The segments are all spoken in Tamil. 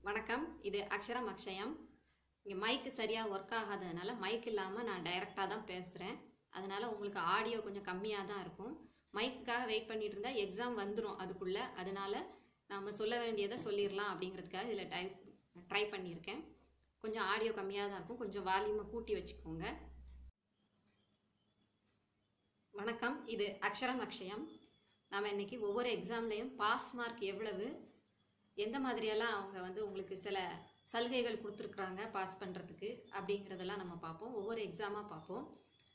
வணக்கம். இது அக்ஷரம் அக்ஷயம். இங்கே மைக்கு சரியாக ஒர்க் ஆகாததுனால மைக் இல்லாமல் நான் டைரெக்டாக தான் பேசுகிறேன். அதனால் உங்களுக்கு ஆடியோ கொஞ்சம் கம்மியாக தான் இருக்கும். மைக்குக்காக வெயிட் பண்ணிட்டு இருந்தால் எக்ஸாம் வந்துடும் அதுக்குள்ளே. அதனால் நம்ம சொல்ல வேண்டியதை சொல்லிடலாம் அப்படிங்கிறதுக்காக இதில் ட்ரை பண்ணியிருக்கேன். கொஞ்சம் ஆடியோ கம்மியாக தான் இருக்கும். கொஞ்சம் வால்யூமை கூட்டி வச்சுக்கோங்க. வணக்கம். இது அக்ஷரம் அக்ஷயம். நாம் இன்றைக்கி ஒவ்வொரு எக்ஸாம்லேயும் பாஸ் மார்க் எவ்வளவு, எந்த மாதிரியெல்லாம் அவங்க உங்களுக்கு சில சலுகைகள் கொடுத்துருக்குறாங்க பாஸ் பண்ணுறதுக்கு அப்படிங்கிறதெல்லாம் நம்ம பார்ப்போம். ஒவ்வொரு எக்ஸாமாக பார்ப்போம்.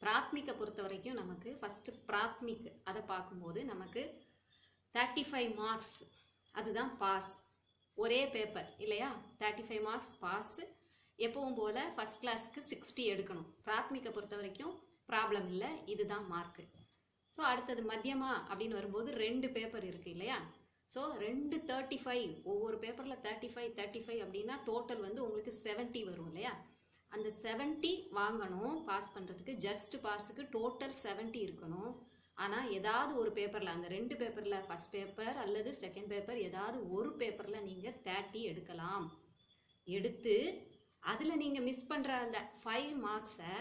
பிராத்மிக்கை பொறுத்த வரைக்கும் நமக்கு ஃபஸ்ட்டு பிராத்மிக் அதை பார்க்கும்போது நமக்கு 35 மார்க்ஸ் அதுதான் பாஸ். ஒரே பேப்பர் இல்லையா? 35 மார்க்ஸ் பாஸ். எப்பவும் போல் ஃபஸ்ட் கிளாஸ்க்கு 60 எடுக்கணும். பிராத்மிக்கை பொறுத்த வரைக்கும் ப்ராப்ளம் இல்லை, இதுதான் மார்க்கு. ஸோ அடுத்தது மத்தியமா அப்படின்னு வரும்போது 2 பேப்பர் இருக்குது இல்லையா? ஸோ 2 35, ஒவ்வொரு பேப்பரில் 35 அப்படின்னா டோட்டல் உங்களுக்கு 70 வரும் இல்லையா? அந்த 70 வாங்கணும் பாஸ் பண்ணுறதுக்கு. ஜஸ்ட் பாஸுக்கு டோட்டல் 70 இருக்கணும். ஆனால் ஏதாவது ஒரு பேப்பரில், அந்த 2 பேப்பரில் ஃபஸ்ட் பேப்பர் அல்லது செகண்ட் பேப்பர் ஏதாவது ஒரு பேப்பரில் நீங்கள் 30 எடுக்கலாம். எடுத்து அதில் நீங்கள் மிஸ் பண்ணுற அந்த 5 மார்க்ஸை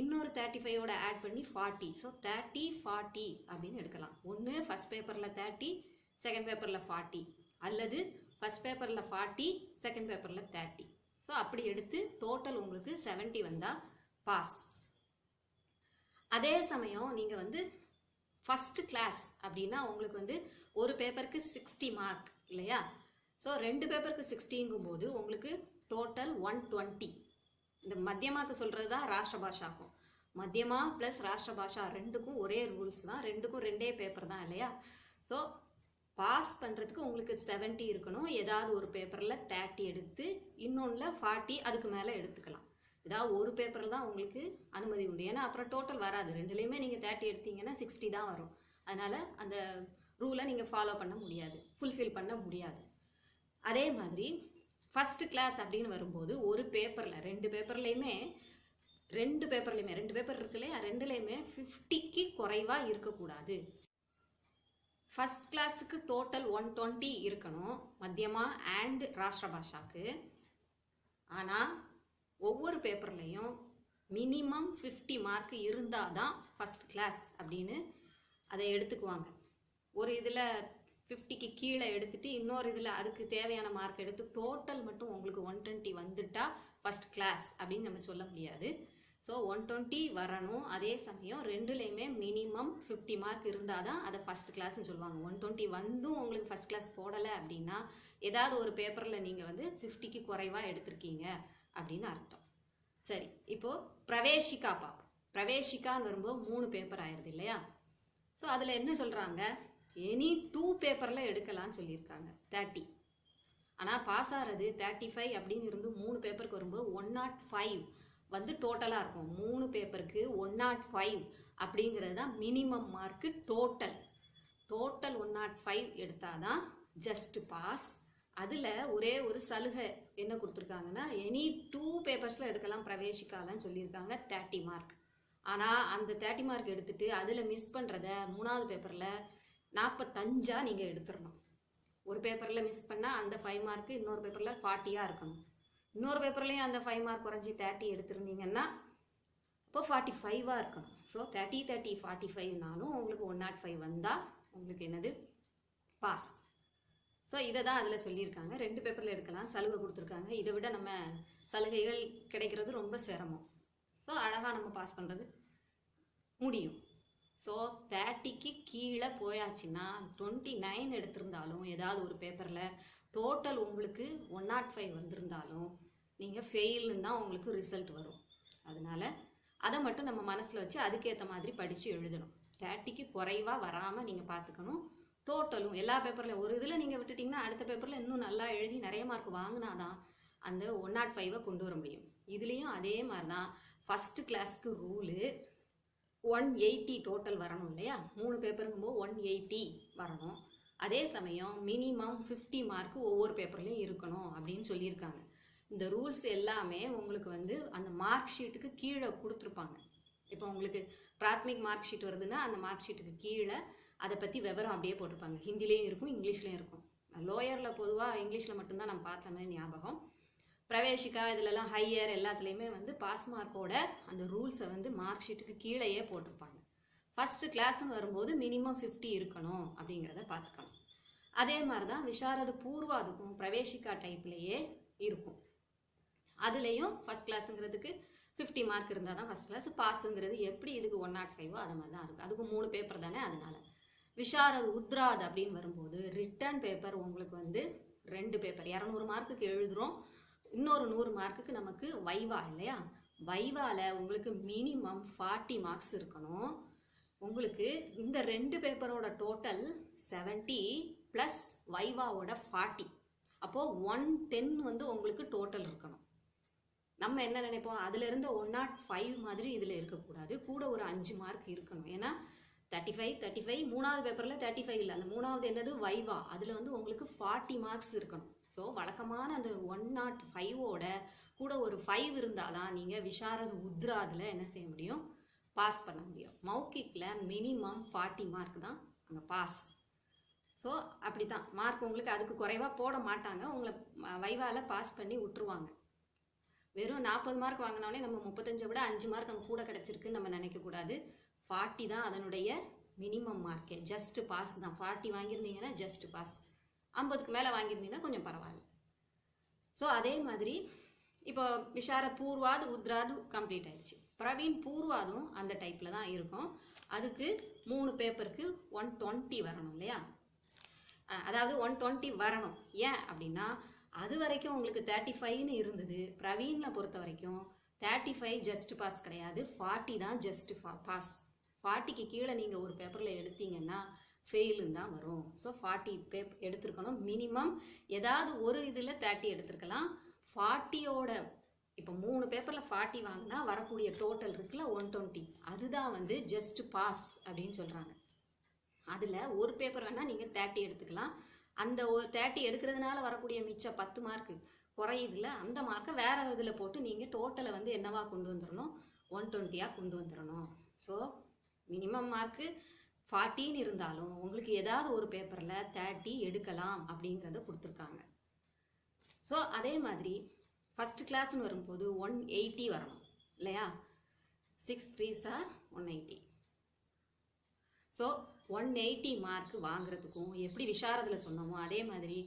இன்னொரு 35ஓட ஆட் பண்ணி 40. ஸோ 30 40 அப்படின்னு எடுக்கலாம். ஒன்று ஃபஸ்ட் பேப்பரில் 30, செகண்ட் பேப்பரில் 40, அல்லது ஃபஸ்ட் பேப்பரில் 40, செகண்ட் பேப்பரில் 30. ஸோ அப்படி எடுத்து டோட்டல் உங்களுக்கு 70 வந்தால் பாஸ். அதே சமயம் நீங்கள் ஃபஸ்ட்டு கிளாஸ் அப்படின்னா உங்களுக்கு ஒரு பேப்பருக்கு 60 மார்க் இல்லையா? ஸோ 2 பேப்பருக்கு 60ங்கும் போது உங்களுக்கு டோட்டல் 120. இந்த மத்தியமாக்கு சொல்கிறது தான் ராஷ்டிர பாஷாக்கும். மத்தியமா ப்ளஸ் ராஷ்டிர பாஷா ரெண்டுக்கும் ஒரே ரூல்ஸ் தான். ரெண்டுக்கும் 2 பேப்பர் தான் இல்லையா? ஸோ பாஸ் பண்ணுறதுக்கு உங்களுக்கு 70 இருக்கணும். ஏதாவது ஒரு பேப்பரில் 30 எடுத்து இன்னொன்றில் 40 அதுக்கு மேலே எடுத்துக்கலாம். ஏதாவது ஒரு பேப்பரில் தான் உங்களுக்கு அனுமதி உண்டு. ஏன்னா அப்புறம் டோட்டல் வராது. ரெண்டுலேயுமே நீங்கள் 30 எடுத்தீங்கன்னா 60 தான் வரும். அதனால் அந்த ரூலை நீங்கள் ஃபாலோ பண்ண முடியாது, ஃபுல்ஃபில் பண்ண முடியாது. அதே மாதிரி ஃபஸ்ட்டு கிளாஸ் அப்படின்னு வரும்போது ஒரு பேப்பரில் 2 பேப்பர்லேயுமே 2 பேப்பர் இருக்கு இல்லையா? 2லேயுமே 50க்கு குறைவாக இருக்கக்கூடாது. ஃபஸ்ட் கிளாஸுக்கு டோட்டல் 120 இருக்கணும் மத்தியமா அண்ட் ராஷ்டிர பாஷாக்கு. ஆனால் ஒவ்வொரு பேப்பர்லேயும் மினிமம் 50 மார்க் இருந்தால் தான் ஃபஸ்ட் கிளாஸ் அப்படின்னு அதை எடுத்துக்குவாங்க. ஒரு இதில் 50க்கு கீழே எடுத்துட்டு இன்னொரு இதில் அதுக்கு தேவையான மார்க் எடுத்து டோட்டல் மட்டும் உங்களுக்கு 120 வந்துட்டா ஃபஸ்ட் கிளாஸ் அப்படின்னு நம்ம சொல்ல முடியாது. ஸோ 120 வரணும். அதே சமயம் 2லேயுமே மினிமம் 50 மார்க் இருந்தால் தான் அதை ஃபஸ்ட் கிளாஸ்ன்னு சொல்லுவாங்க. 120 வந்தும் உங்களுக்கு ஃபஸ்ட் கிளாஸ் போடலை அப்படின்னா ஏதாவது ஒரு பேப்பரில் நீங்கள் 50க்கு குறைவாக எடுத்திருக்கீங்க அப்படின்னு அர்த்தம். சரி, இப்போது பிரவேசிக்கா பார்ப்போம். பிரவேசிக்கான்னு வரும்போது 3 பேப்பர் ஆயிடுது இல்லையா? ஸோ அதில் என்ன சொல்கிறாங்க? எனி 2 பேப்பரில் எடுக்கலான்னு சொல்லியிருக்காங்க 30. ஆனால் பாஸ் ஆகிறது 35 அப்படின்னு இருந்து 3 பேப்பருக்கு வரும்போது 105 டோட்டலாக இருக்கும். 3 பேப்பருக்கு 105 அப்படிங்கிறது தான் மினிமம் மார்க்கு. டோட்டல் 105 எடுத்தால் தான் ஜஸ்ட் பாஸ். அதில் ஒரே ஒரு சலுகை என்ன கொடுத்துருக்காங்கன்னா, எனி 2 பேப்பர்ஸில் எடுக்கலாம் பிரவேசிக்காலன்னு சொல்லியிருக்காங்க 30 மார்க். ஆனால் அந்த 30 மார்க் எடுத்துகிட்டு அதில் மிஸ் பண்ணுறத 3வது பேப்பரில் 45 நீங்கள் எடுத்துடணும். ஒரு பேப்பரில் மிஸ் பண்ணால் அந்த 5 மார்க்கு இன்னொரு பேப்பரில் 40 இருக்கணும். இன்னொரு பேப்பர்லேயும் அந்த 5 மார்க் குறைஞ்சி 30 எடுத்துருந்தீங்கன்னா இப்போ 45 இருக்கணும். ஸோ 30 30 45நாலும் உங்களுக்கு 105 வந்தால் உங்களுக்கு என்னது பாஸ். ஸோ இதை தான் அதில் சொல்லியிருக்காங்க. 2 பேப்பரில் எடுக்கலாம், சலுகை கொடுத்துருக்காங்க. இதை விட நம்ம சலுகைகள் கிடைக்கிறது ரொம்ப சிரமம். ஸோ அழகாக நம்ம பாஸ் பண்ணுறது முடியும். ஸோ 30க்கு கீழே போயாச்சுன்னா 29 எடுத்திருந்தாலும் ஏதாவது ஒரு பேப்பரில் டோட்டல் உங்களுக்கு 105 வந்திருந்தாலும் நீங்கள் ஃபெயில்னு தான் உங்களுக்கு ரிசல்ட் வரும். அதனால் அதை மட்டும் நம்ம மனசில் வச்சு அதுக்கேற்ற மாதிரி படித்து எழுதணும். 30க்கு குறைவாக வராமல் நீங்கள் பார்த்துக்கணும். டோட்டலும் எல்லா பேப்பர்லையும் ஒரு இதில் நீங்கள் விட்டுட்டிங்கன்னா அடுத்த பேப்பரில் இன்னும் நல்லா எழுதி நிறைய மார்க் வாங்கினா தான் அந்த 105 கொண்டு வர முடியும். இதுலேயும் அதே மாதிரி தான் ஃபஸ்ட்டு கிளாஸ்க்கு ரூலு 180 டோட்டல் வரணும் இல்லையா? 3 பேப்பருங்கும்போது 180 வரணும். அதே சமயம் மினிமம் 50 மார்க்கு ஒவ்வொரு பேப்பர்லையும் இருக்கணும் அப்படின்னு சொல்லியிருக்காங்க. இந்த ரூல்ஸ் எல்லாமே உங்களுக்கு அந்த மார்க் ஷீட்டுக்கு கீழே கொடுத்துருப்பாங்க. இப்போ உங்களுக்கு பிராத்மிக் மார்க் ஷீட் வருதுன்னா அந்த மார்க் ஷீட்டுக்கு கீழே அதை பற்றி விவரம் அப்படியே போட்டிருப்பாங்க. ஹிந்திலையும் இருக்கும், இங்கிலீஷ்லையும் இருக்கும். லோயரில் பொதுவாக இங்கிலீஷில் மட்டும்தான் நம்ம பார்த்தோமே ஞாபகம். பிரவேசிக்கா இதிலெல்லாம் ஹையர் எல்லாத்துலேயுமே வந்து பாஸ் மார்க்கோட அந்த ரூல்ஸை வந்து மார்க் ஷீட்டுக்கு கீழேயே போட்டிருப்பாங்க. ஃபஸ்ட்டு கிளாஸ்ன்னு வரும்போது மினிமம் 50 இருக்கணும் அப்படிங்கிறத பார்த்துக்கணும். அதே மாதிரி தான் விசாரது பூர்வா அதுக்கும் பிரவேசிக்கா டைப்லேயே இருக்கும். அதுலேயும் ஃபஸ்ட் கிளாஸுங்கிறதுக்கு 50 மார்க் இருந்தால் தான் ஃபஸ்ட் கிளாஸ். பாஸுங்கிறது எப்படி இதுக்கு 105 அது மாதிரி தான் இருக்கும். அதுக்கு 3 பேப்பர் தானே, அதனால. விஷாரது உத்ராத் அப்படின்னு வரும்போது ரிட்டன் பேப்பர் உங்களுக்கு வந்து 2 பேப்பர் 200 மார்க்குக்கு எழுதுகிறோம். இன்னொரு 100 மார்க்குக்கு நமக்கு வைவா இல்லையா? வைவாவில் உங்களுக்கு மினிமம் 40 மார்க்ஸ் இருக்கணும். உங்களுக்கு இந்த 2 பேப்பரோட டோட்டல் 70 ப்ளஸ் வைவாவோட 40. அப்போது 110 வந்து உங்களுக்கு டோட்டல் இருக்கணும். நம்ம என்ன நினைப்போம், அதுலேருந்து 105 மாதிரி இதில் இருக்கக்கூடாது, கூட ஒரு 5 மார்க் இருக்கணும். ஏன்னா 35 3வது பேப்பரில் 35 இல்லை, அந்த 3வது என்னது வைவா, அதில் வந்து உங்களுக்கு 40 மார்க்ஸ் இருக்கணும். ஸோ வழக்கமான அந்த 105ஓட கூட ஒரு 5 இருந்தால் தான் நீங்கள் விஷாரது உத்ராதில் என்ன செய்ய முடியும், பாஸ் பண்ண முடியும். மௌக்கிக்கில் மினிமம் 40 மார்க் தான் அங்கே பாஸ். ஸோ அப்படி தான் மார்க் உங்களுக்கு அதுக்கு குறைவாக போட மாட்டாங்க, உங்களை வைவாவில் பாஸ் பண்ணி விட்டுருவாங்க. வெறும் 40 மார்க் வாங்கினோடனே நம்ம 35 விட 5 மார்க் நம்ம கூட கிடச்சிருக்குன்னு நம்ம நினைக்கக்கூடாது. 40 தான் அதனுடைய மினிமம் மார்க்கே, ஜஸ்ட் பாஸ் தான். 40 வாங்கியிருந்தீங்கன்னா ஜஸ்ட் பாஸ், 50க்கு மேலே வாங்கியிருந்தீங்கன்னா கொஞ்சம் பரவாயில்ல. ஸோ அதே மாதிரி இப்போ விஷார பூர்வாது உத்ராது கம்ப்ளீட் ஆயிடுச்சு. பிரவீன் பூர்வாதும் அந்த டைப்பில் தான் இருக்கும். அதுக்கு 3 பேப்பருக்கு 120 வரணும் இல்லையா? அதாவது 120 வரணும். ஏன் அப்படின்னா அது வரைக்கும் உங்களுக்கு 35ன்னு இருந்தது. பிரவீனில் பொறுத்த வரைக்கும் 35 ஜஸ்ட் பாஸ் கிடையாது, 40 தான் ஜஸ்ட் பாஸ். 40க்கு கீழே நீங்கள் ஒரு பேப்பரில் எடுத்தீங்கன்னா ஃபெயிலுன்னு தான் வரும். ஸோ 40 எடுத்திருக்கணும் மினிமம். ஏதாவது ஒரு இதில் 30 எடுத்திருக்கலாம். 40ஓட இப்போ 3 பேப்பரில் 40 வாங்கினா வரக்கூடிய டோட்டல் இருக்குல்ல 120, அதுதான் வந்து ஜஸ்ட் பாஸ் அப்படின்னு சொல்கிறாங்க. அதில் ஒரு பேப்பர் வேணால் நீங்கள் 30 எடுத்துக்கலாம். அந்த 30 எடுக்கிறதுனால வரக்கூடிய மிச்சம் 10 மார்க்கு குறையுதுல, அந்த மார்க்கை வேறு இதில் போட்டு நீங்கள் டோட்டலை வந்து என்னவா கொண்டு வந்துடணும், 120ஆக கொண்டு வந்துடணும். ஸோ மினிமம் மார்க்கு 40ன்னு இருந்தாலும் உங்களுக்கு ஏதாவது ஒரு பேப்பரில் 30 எடுக்கலாம் அப்படிங்கிறத கொடுத்துருக்காங்க. ஸோ அதே மாதிரி ஃபஸ்ட்டு கிளாஸ்ன்னு வரும்போது 180 வரணும் இல்லையா? 6 3s are 180. ஸோ 180 மார்க் வாங்குறதுக்கும் எப்படி விஷாரதில் சொன்னோமோ அதே மாதிரி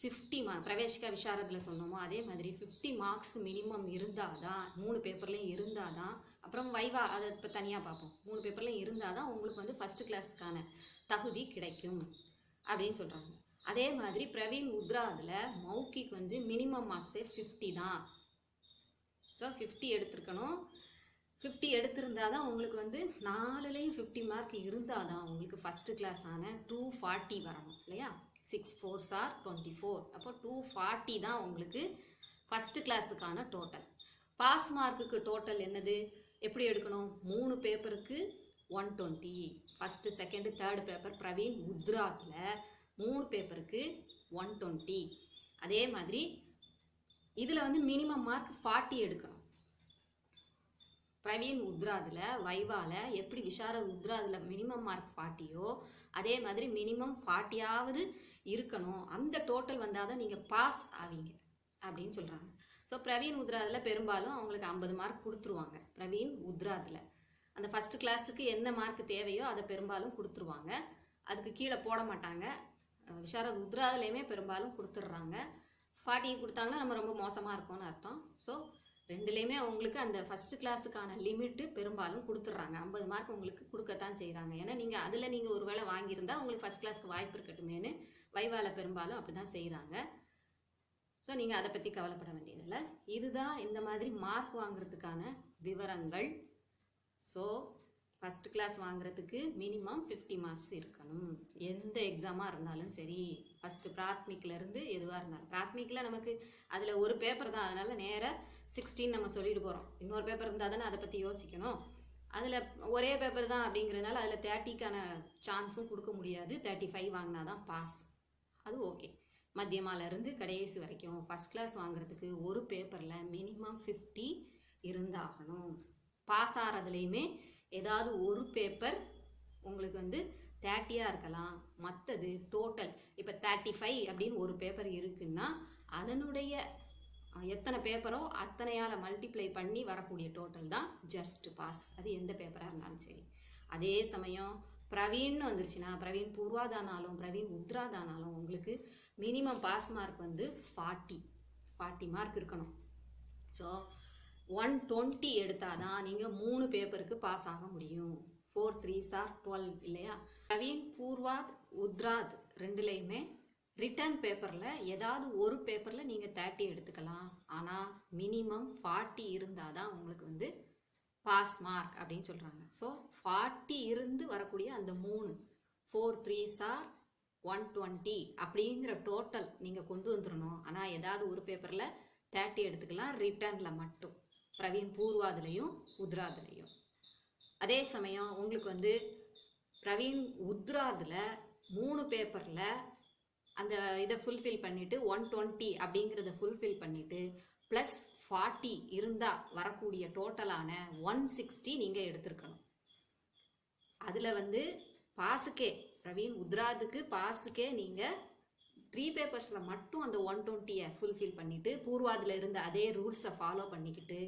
50 மார்க், பிரவேசிக்கா விஷாரதில் சொன்னோமோ அதே மாதிரி 50 மார்க்ஸ் மினிமம் இருந்தால் தான், 3 பேப்பர்லேயும் இருந்தால் தான், அப்புறம் வைவா அதை இப்போ தனியாக பார்ப்போம், 3 பேப்பர்லேயும் இருந்தால் தான் உங்களுக்கு வந்து ஃபஸ்ட்டு கிளாஸுக்கான தகுதி கிடைக்கும் அப்படின்னு சொல்கிறாங்க. அதே மாதிரி பிரவீன் உத்ராதில் மௌக்கிக்கு வந்து மினிமம் மார்க்ஸே 50 தான். ஸோ 50 எடுத்திருக்கணும். 50 எடுத்திருந்தால் தான் உங்களுக்கு வந்து 4லேயும் 50 மார்க் இருந்தால் தான் உங்களுக்கு ஃபஸ்ட்டு கிளாஸான 240 வரணும் இல்லையா? 6 4s are 24. அப்போ 240 தான் உங்களுக்கு ஃபஸ்ட்டு கிளாஸுக்கான டோட்டல். பாஸ் மார்க்குக்கு டோட்டல் என்னது, எப்படி எடுக்கணும், 3 பேப்பருக்கு 120, first second third paper Praveen உத்ராத்தில் 3 பேப்பருக்கு 120. அதே மாதிரி இதில் வந்து மினிமம் மார்க் 40 எடுக்கணும். பிரவீன் உத்ராதில் வைவாவில் எப்படி விஷார உத்ராதில் மினிமம் மார்க் 40யோ அதே மாதிரி மினிமம் 40ஆவது இருக்கணும். அந்த டோட்டல் வந்தால் தான் நீங்கள் பாஸ் ஆவீங்க அப்படின்னு சொல்கிறாங்க. ஸோ பிரவீன் உத்ராதில் பெரும்பாலும் அவங்களுக்கு 50 மார்க் கொடுத்துருவாங்க. பிரவீன் உத்ராதில் அந்த ஃபஸ்ட்டு கிளாஸுக்கு என்ன மார்க் தேவையோ அதை பெரும்பாலும் கொடுத்துருவாங்க, அதுக்கு கீழே போட மாட்டாங்க. விஷாரத் உத்ராதிலையுமே பெரும்பாலும் கொடுத்துட்றாங்க. 40 கொடுத்தாங்கன்னா நம்ம ரொம்ப மோசமாக இருக்கோம்னு அர்த்தம். ஸோ ரெண்டுலேயுமே உங்களுக்கு அந்த ஃபஸ்ட்டு கிளாஸுக்கான லிமிட்டு பெரும்பாலும் கொடுத்துட்றாங்க. 50 மார்க் உங்களுக்கு கொடுக்கத்தான் செய்கிறாங்க. ஏன்னா நீங்கள் அதில் நீங்கள் ஒரு வேளை வாங்கியிருந்தால் உங்களுக்கு ஃபஸ்ட் கிளாஸ்க்கு வாய்ப்பு இருக்கட்டுமேனு வைவால பெரும்பாலும் அப்படி தான் செய்கிறாங்க. ஸோ நீங்கள் அதை பற்றி கவலைப்பட வேண்டியதில்லை. இதுதான் இந்த மாதிரி மார்க் வாங்குறதுக்கான விவரங்கள். ஸோ ஃபஸ்ட்டு கிளாஸ் வாங்குறதுக்கு மினிமம் 50 மார்க்ஸ் இருக்கணும், எந்த எக்ஸாமாக இருந்தாலும் சரி. ஃபஸ்ட்டு பிராத்மிக்லேருந்து எதுவாக இருந்தாலும், பிராத்மிக்கில் நமக்கு அதில் ஒரு பேப்பர் தான், அதனால் நேராக 16 நம்ம சொல்லிட்டு போகிறோம். இன்னொரு பேப்பர் இருந்தால் தானே அதை பற்றி யோசிக்கணும். அதில் ஒரே பேப்பர் தான் அப்படிங்கிறதுனால அதில் 30க்கான சான்ஸும் கொடுக்க முடியாது. 35 வாங்கினா தான் பாஸ், அது ஓகே. மத்தியமாலேருந்து கடைசி வரைக்கும் ஃபஸ்ட் கிளாஸ் வாங்குறதுக்கு ஒரு பேப்பரில் மினிமம் 50 இருந்தாகணும். பாஸ் ஆகிறதுலையுமே ஏதாவது ஒரு பேப்பர் உங்களுக்கு வந்து 30யாக இருக்கலாம். மற்றது டோட்டல் இப்போ 35 அப்படின்னு ஒரு பேப்பர் இருக்குன்னா அதனுடைய எத்தனை பேப்பரோ அத்தனையால் மல்டிப்ளை பண்ணி வரக்கூடிய டோட்டல் தான் ஜஸ்ட் பாஸ். அது எந்த பேப்பராக இருந்தாலும் சரி. அதே சமயம் பிரவீன் வந்துருச்சுன்னா, பிரவீன் பூர்வாதானாலும் பிரவீன் உத்ராதானாலும் உங்களுக்கு மினிமம் பாஸ் மார்க் வந்து 40 மார்க் இருக்கணும். ஸோ 120 எடுத்தாதான் நீங்கள் 3 பேப்பருக்கு பாஸ் ஆக முடியும். 4 3s are 12 இல்லையா? பிரவீன் பூர்வாத் உத்ராத் ரெண்டுலேயுமே ரிட்டர்ன் பேப்பரில் ஏதாவது ஒரு பேப்பரில் நீங்கள் 30 எடுத்துக்கலாம். ஆனால் மினிமம் 40 இருந்தால் தான் உங்களுக்கு வந்து பாஸ் மார்க் அப்படின்னு சொல்கிறாங்க. ஸோ 40 இருந்து வரக்கூடிய அந்த 3 4 3s are 120 அப்படிங்கிற டோட்டல் நீங்கள் கொண்டு வந்துடணும். ஆனால் ஏதாவது ஒரு பேப்பரில் 30 எடுத்துக்கலாம், ரிட்டர்னில் மட்டும், பிரவீன் பூர்வாதுலேயும் உத்ராதுலேயும். அதே சமயம் உங்களுக்கு வந்து பிரவீன் உத்ராதில் 3 பேப்பரில் அந்த இதை ஃபுல்ஃபில் பண்ணிவிட்டு 120 அப்படிங்கிறத ஃபுல்ஃபில் பண்ணிவிட்டு ப்ளஸ் 40 இருந்தால் வரக்கூடிய டோட்டலான 160 நீங்கள் எடுத்துருக்கணும். அதில் வந்து பாஸுக்கே, பிரவீன் உத்ராதுக்கு பாஸுக்கே நீங்கள் 3 பேப்பர்ஸில் மட்டும் அந்த 120 ஃபுல்ஃபில் பண்ணிவிட்டு பூர்வாதில் இருந்த அதே ரூல்ஸை ஃபாலோ பண்ணிக்கிட்டு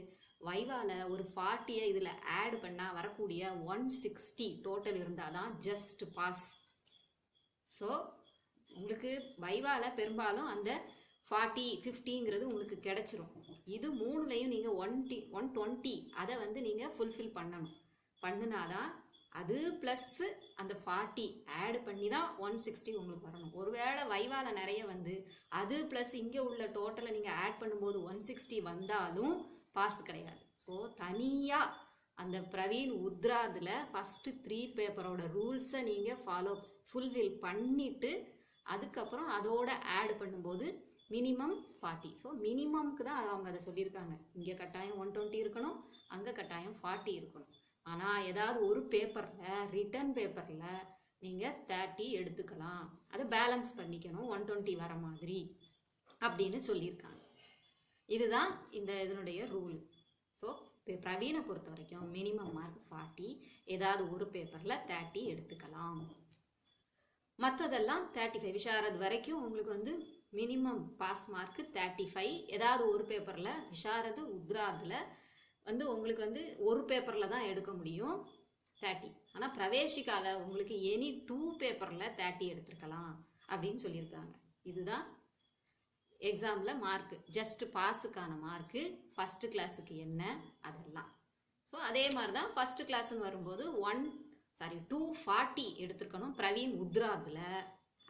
வைவால ஒரு 40 இதில் ஆட் பண்ணால் வரக்கூடிய 160 டோட்டல் இருந்தால் தான் ஜஸ்ட் பாஸ். ஸோ உங்களுக்கு வைவால பெரும்பாலும் அந்த 40 50ங்கிறது உங்களுக்கு கிடைச்சிரும். இது 3லையும் நீங்கள் 120 அதை வந்து நீங்கள் ஃபுல்ஃபில் பண்ணணும். பண்ணினாதான் அது ப்ளஸ் அந்த 40 ஆட் பண்ணி தான் 160 உங்களுக்கு வரணும். ஒருவேளை வைவால நிறைய வந்து அது ப்ளஸ் இங்கே உள்ள டோட்டலை நீங்கள் ஆட் பண்ணும்போது 160 வந்தாலும் பாஸ் கிடையாது. ஸோ தனியாக அந்த பிரவீன் உத்ராதில் ஃபஸ்ட்டு 3 பேப்பரோட ரூல்ஸை நீங்கள் ஃபுல்ஃபில் பண்ணிவிட்டு அதுக்கப்புறம் அதோட ஆட் பண்ணும்போது மினிமம் 40. ஸோ மினிமம்க்கு தான் அவங்க அதை சொல்லியிருக்காங்க. இங்கே கட்டாயம் 120 இருக்கணும், அங்கே கட்டாயம் 40 இருக்கணும். ஆனால் ஏதாவது ஒரு பேப்பரில் ரிட்டன் பேப்பரில் நீங்கள் 30 எடுத்துக்கலாம், அதை பேலன்ஸ் பண்ணிக்கணும் 120 வர மாதிரி அப்படின்னு சொல்லியிருக்காங்க. இதுதான் இதனுடைய ரூல். ஸோ பிரவீனை பொறுத்த வரைக்கும் மினிமம் மார்க் 40, ஏதாவது ஒரு பேப்பரில் 30 எடுத்துக்கலாம். மற்றதெல்லாம் 35. விஷாரத் வரைக்கும் உங்களுக்கு வந்து மினிமம் பாஸ் மார்க் 35. ஏதாவது ஒரு பேப்பரில் விஷாரது உத்ராதில் வந்து உங்களுக்கு வந்து ஒரு பேப்பரில் தான் எடுக்க முடியும் 30. ஆனால் பிரவேசிக்கால உங்களுக்கு எனி 2 பேப்பரில் 30 எடுத்துருக்கலாம் அப்படின்னு சொல்லியிருக்காங்க. இதுதான் எக்ஸாமில் மார்க்கு, ஜஸ்ட் பாஸுக்கான மார்க்கு. ஃபஸ்ட்டு கிளாஸுக்கு என்ன அதெல்லாம். ஸோ அதே மாதிரி தான் ஃபஸ்ட்டு கிளாஸ்ன்னு வரும்போது 240 எடுத்துருக்கணும் பிரவீன் உத்ராதில்.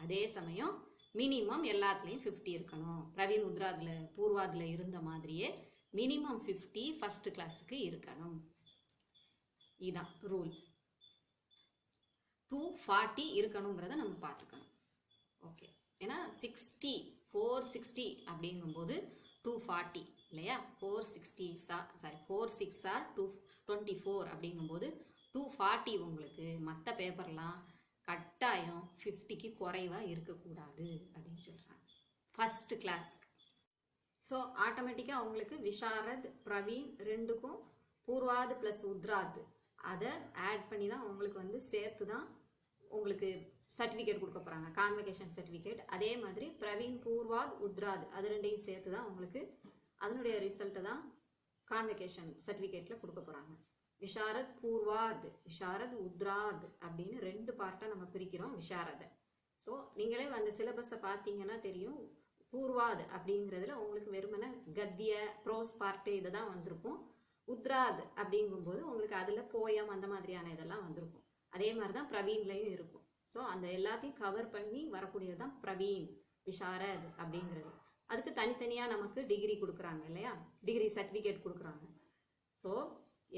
அதே சமயம் மினிமம் எல்லாத்துலேயும் 50 இருக்கணும். பிரவீன் உத்ராதில் பூர்வாதில் இருந்த மாதிரியே மினிமம் 50 ஃபஸ்ட்டு கிளாஸுக்கு இருக்கணும். இதுதான் ரூல். 240 இருக்கணுங்கிறத நம்ம பார்த்துக்கணும். ஓகே, ஏன்னா 460 அப்படிங்கும்போது 240 இல்லையா? 4 6 are 224 அப்படிங்கும்போது 240 உங்களுக்கு மற்ற பேப்பர்லாம் கட்டாயம் 50க்கு குறைவாக இருக்கக்கூடாது அப்படின்னு சொல்கிறாங்க ஃபஸ்ட்டு கிளாஸ்க்கு. ஸோ ஆட்டோமேட்டிக்காக உங்களுக்கு விஷாரத் பிரவீன் ரெண்டுக்கும் பூர்வாது ப்ளஸ் உத்ராத் அதை ஆட் பண்ணி தான் உங்களுக்கு வந்து சேர்த்து தான் உங்களுக்கு சர்டிஃபிகேட் கொடுக்க போகிறாங்க, கான்வெகேஷன் சர்டிஃபிகேட். அதே மாதிரி பிரவீன் பூர்வாத் உத்ராத் அது ரெண்டையும் சேர்த்து தான் உங்களுக்கு அதனுடைய ரிசல்ட்டை தான் கான்வெகேஷன் சர்டிஃபிகேட்டில் கொடுக்க போகிறாங்க. விஷாரத் பூர்வாத், விஷாரத் உத்ராத் அப்படின்னு 2 பார்ட்டாக நம்ம பிரிக்கிறோம் விஷாரதை. ஸோ நீங்களே அந்த சிலபஸை பார்த்தீங்கன்னா தெரியும், பூர்வாத் அப்படிங்கிறதுல உங்களுக்கு வெறுமனை கத்திய ப்ரோஸ் பார்ட்டு இதை தான் வந்திருக்கும். உத்ராத் அப்படிங்கும்போது உங்களுக்கு அதில் போயம் அந்த மாதிரியான இதெல்லாம் வந்திருக்கும். அதே மாதிரி தான் பிரவீன்லையும் இருக்கும். ஸோ அந்த எல்லாத்தையும் கவர் பண்ணி வரக்கூடியது தான் பிரவீன் விஷாரத் அப்படிங்கிறது. அதுக்கு தனித்தனியாக நமக்கு டிகிரி கொடுக்குறாங்க இல்லையா, டிகிரி சர்டிஃபிகேட் கொடுக்குறாங்க. ஸோ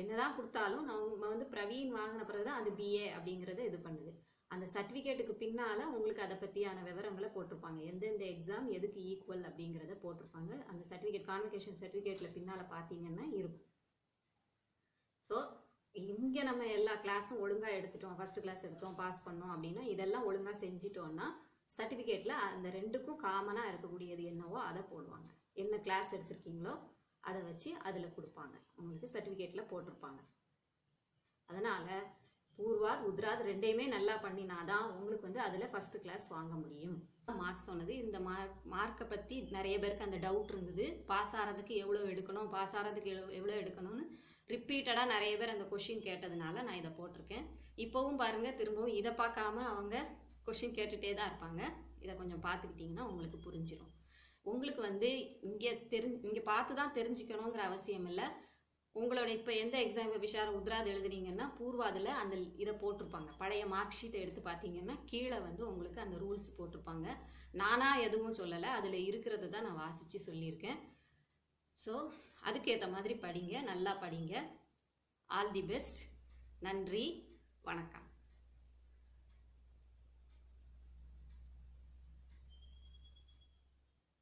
என்னதான் கொடுத்தாலும் நம்ம வந்து பிரவீன் வாங்கின பிறகு தான் அது பிஏ அப்படிங்கிறத இது பண்ணுது. அந்த சர்டிஃபிகேட்டுக்கு பின்னால் உங்களுக்கு அதை பற்றியான விவரங்களை போட்டிருப்பாங்க, எந்தெந்த எக்ஸாம் எதுக்கு ஈக்குவல் அப்படிங்கிறத போட்டிருப்பாங்க. அந்த சர்டிஃபிகேட் கான்வெகேஷன் சர்டிஃபிகேட்டில் பின்னால் பார்த்தீங்கன்னா இருக்கும். ஸோ இங்கே நம்ம எல்லா கிளாஸும் ஒழுங்காக எடுத்துட்டோம், ஃபஸ்ட்டு கிளாஸ் எடுத்தோம், பாஸ் பண்ணோம் அப்படின்னா இதெல்லாம் ஒழுங்காக செஞ்சிட்டோன்னா சர்டிஃபிகேட்டில் அந்த 2க்கும் காமனாக இருக்கக்கூடியது என்னவோ அதை போடுவாங்க. என்ன கிளாஸ் எடுத்திருக்கீங்களோ அதை வச்சு அதில் கொடுப்பாங்க, உங்களுக்கு சர்டிஃபிகேட்டில் போட்டிருப்பாங்க. அதனால் ஊர்வாத் உத்ராத் ரெண்டையுமே நல்லா பண்ணினாதான் உங்களுக்கு வந்து அதில் ஃபர்ஸ்ட் கிளாஸ் வாங்க முடியும். மார்க் சொன்னது இந்த மார்க்கை பற்றி நிறைய பேருக்கு அந்த டவுட் இருந்தது. பாஸ் ஆகிறதுக்கு எவ்வளோ எடுக்கணும், பாஸ் ஆகிறதுக்கு எவ்வளோ எடுக்கணும்னு ரிப்பீட்டடாக நிறைய பேர் அந்த கொஷின் கேட்டதுனால நான் இதை போட்டிருக்கேன். இப்போவும் பாருங்கள், திரும்பவும் இதை பார்க்காம அவங்க கொஷின் கேட்டுகிட்டே தான் இருப்பாங்க. இதை கொஞ்சம் பார்த்துக்கிட்டிங்கன்னா உங்களுக்கு புரிஞ்சிடும். உங்களுக்கு வந்து இங்கே பார்த்து தான் தெரிஞ்சுக்கணுங்கிற அவசியம் இல்லை. உங்களோட இப்போ எந்த எக்ஸாம் விஷாரம் உத்ராத் எழுதுனீங்கன்னா பூர்வாதில் அந்த இதை போட்டிருப்பாங்க. பழைய மார்க் ஷீட்டை எடுத்து பார்த்தீங்கன்னா கீழே வந்து உங்களுக்கு அந்த ரூல்ஸ் போட்டிருப்பாங்க. நானாக எதுவும் சொல்லலை, அதில் இருக்கிறது தான் நான் வாசித்து சொல்லியிருக்கேன். ஸோ அதுக்கேற்ற மாதிரி படிங்க, நல்லா படிங்க. All the best. நன்றி, வணக்கம்.